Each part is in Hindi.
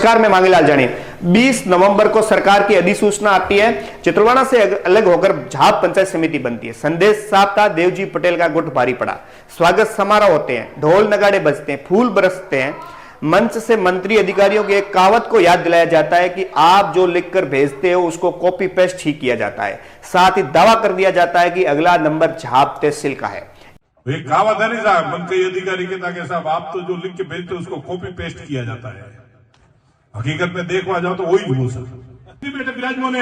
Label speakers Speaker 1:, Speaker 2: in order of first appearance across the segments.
Speaker 1: नमस्कार, मैं मांगीलाल जानी। 20 नवंबर को सरकार की अधिसूचना आती है, चित्रवाड़ा से अलग होकर झाप पंचायत समिति बनती है। संदेश साफ था, देवजी पटेल का गुट भारी पड़ा। स्वागत समारोह होते हैं, ढोल नगाड़े बजते हैं, फूल बरसते हैं। मंच से मंत्री अधिकारियों की एक कहावत को याद दिलाया जाता है कि आप जो लिखकर भेजते हो उसको कॉपी पेस्ट ही किया जाता है। साथ ही दावा कर दिया जाता है कि अगला नंबर झाप तहसील का है।
Speaker 2: कहावत है नहीं साहब, मंत्री अधिकारी के ताकि साहब आप तो जो लिख के भेजते हो उसको कॉपी पेस्ट किया जाता है। हकीकत में देखवा जाओ तो वही हो सकता। बेटे विराजमान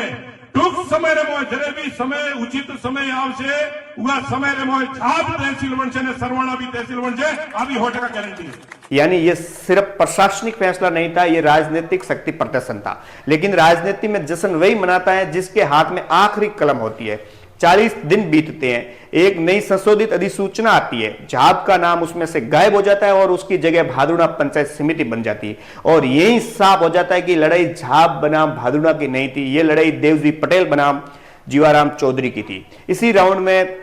Speaker 2: टूंक समय रे मोय जरे भी समय उचित समय आवशे उगा समय रे मोय झाप तहसील बनशे ने सरवाणा भी तहसील बनशे आवी 100% गारंटी है।
Speaker 1: यानी ये सिर्फ प्रशासनिक फैसला नहीं था, ये राजनीतिक शक्ति प्रदर्शन था। लेकिन राजनीति में जश्न वही मनाता है जिसके हाथ में आखिरी कलम होती है। 40 दिन बीतते हैं, एक नई संशोधित अधिसूचना आती है, झाप का नाम उसमें से गायब हो जाता है और उसकी जगह भादुड़ा पंचायत समिति बन जाती है। और यही साफ हो जाता है कि लड़ाई झाप बनाम भादुड़ा की नहीं थी, ये लड़ाई देवजी पटेल बनाम जीवाराम चौधरी की थी। इसी राउंड में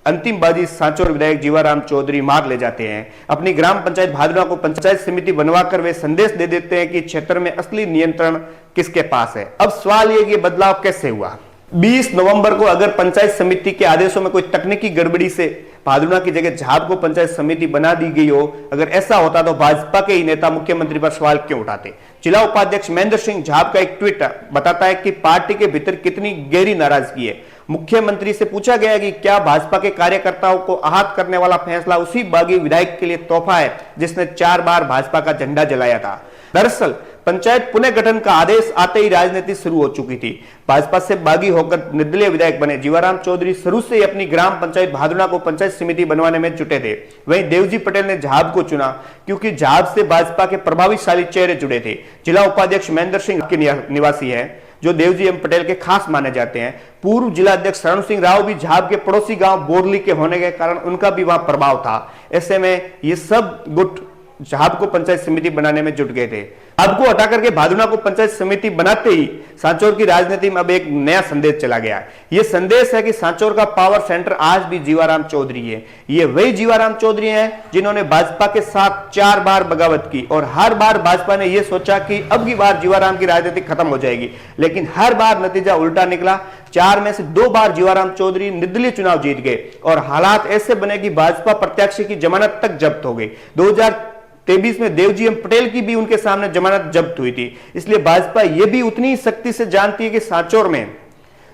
Speaker 1: अंतिम बाजी सांचौर विधायक जीवाराम चौधरी मार ले जाते हैं। अपनी ग्राम पंचायत भादुड़ा को पंचायत समिति बनवाकर वे संदेश दे देते हैं कि क्षेत्र में असली नियंत्रण किसके पास है। अब सवाल ये कि बदलाव कैसे हुआ। 20 नवंबर को अगर पंचायत समिति के आदेशों में कोई तकनीकी गड़बड़ी से भादुड़ा की जगह झाप को पंचायत समिति बना दी गई हो, अगर ऐसा होता तो भाजपा के ही नेता मुख्यमंत्री पर सवाल क्यों उठाते। जिला उपाध्यक्ष महेंद्र सिंह झाप का एक ट्वीट बताता है कि पार्टी के भीतर कितनी गहरी नाराजगी है। मुख्यमंत्री से पूछा गया कि क्या भाजपा के कार्यकर्ताओं को आहत करने वाला फैसला उसी बागी विधायक के लिए तोहफा है जिसने 4 बार भाजपा का झंडा जलाया था। दरअसल पंचायत पुनः गठन का आदेश आते ही राजनीति शुरू हो चुकी थी। भाजपा से बागी होकर निर्दलीय विधायक बने जीवाराम चौधरी शुरू से ही अपनी ग्राम पंचायत भादुड़ा को पंचायत समिति बनवाने में जुटे थे। वहीं देवजी पटेल ने झाप को चुना क्योंकि झाप से भाजपा के प्रभावशाली चेहरे जुड़े थे। जिला उपाध्यक्ष महेंद्र सिंह के निवासी है जो देवजी एम पटेल के खास माने जाते हैं। पूर्व जिला अध्यक्ष शरण सिंह राव भी झाप के पड़ोसी गांव बोरली के होने के कारण उनका भी वहां प्रभाव था। ऐसे में ये सब गुट झाप को पंचायत समिति बनाने में जुट गए थे। अब को हटा करके भादुड़ा को पंचायत समिति बनाते ही सांचौर की राजनीति में अब एक नया संदेश चला गया। यह संदेश है कि सांचौर का पावर सेंटर आज भी जीवाराम चौधरी है। ये वही जीवाराम चौधरी हैं जिन्होंने भाजपा के साथ 4 बार बगावत की और हर बार भाजपा ने यह सोचा कि अब की बार जीवाराम की राजनीति खत्म हो जाएगी, लेकिन हर बार नतीजा उल्टा निकला। 4 में से 2 बार जीवाराम चौधरी निर्दलीय चुनाव जीत गए और हालात ऐसे बने कि भाजपा प्रत्याशी की जमानत तक जब्त हो गई। 2023 में देवजी एम पटेल की भी उनके सामने जमानत जब्त हुई थी। इसलिए भाजपा यह भी उतनी ही सख्ती से जानती है कि सांचौर में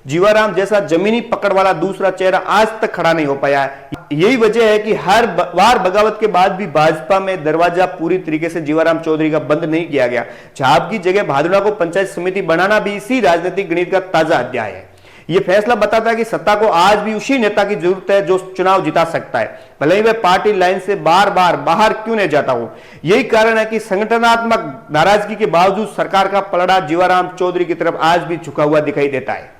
Speaker 1: जीवाराम जैसा जमीनी पकड़ वाला दूसरा चेहरा आज तक खड़ा नहीं हो पाया है। यही वजह है कि हर बार बगावत के बाद भी भाजपा में दरवाजा पूरी तरीके से जीवाराम चौधरी का बंद नहीं किया गया। झाप की जगह भादुड़ा को पंचायत समिति बनाना भी इसी राजनीतिक गणित का ताजा अध्याय है। यह फैसला बताता है कि सत्ता को आज भी उसी नेता की जरूरत है जो चुनाव जिता सकता है, भले ही वह पार्टी लाइन से बार बार बाहर क्यों नहीं जाता हो। यही कारण है कि संगठनात्मक नाराजगी के बावजूद सरकार का पलड़ा जीवाराम चौधरी की तरफ आज भी झुका हुआ दिखाई देता है।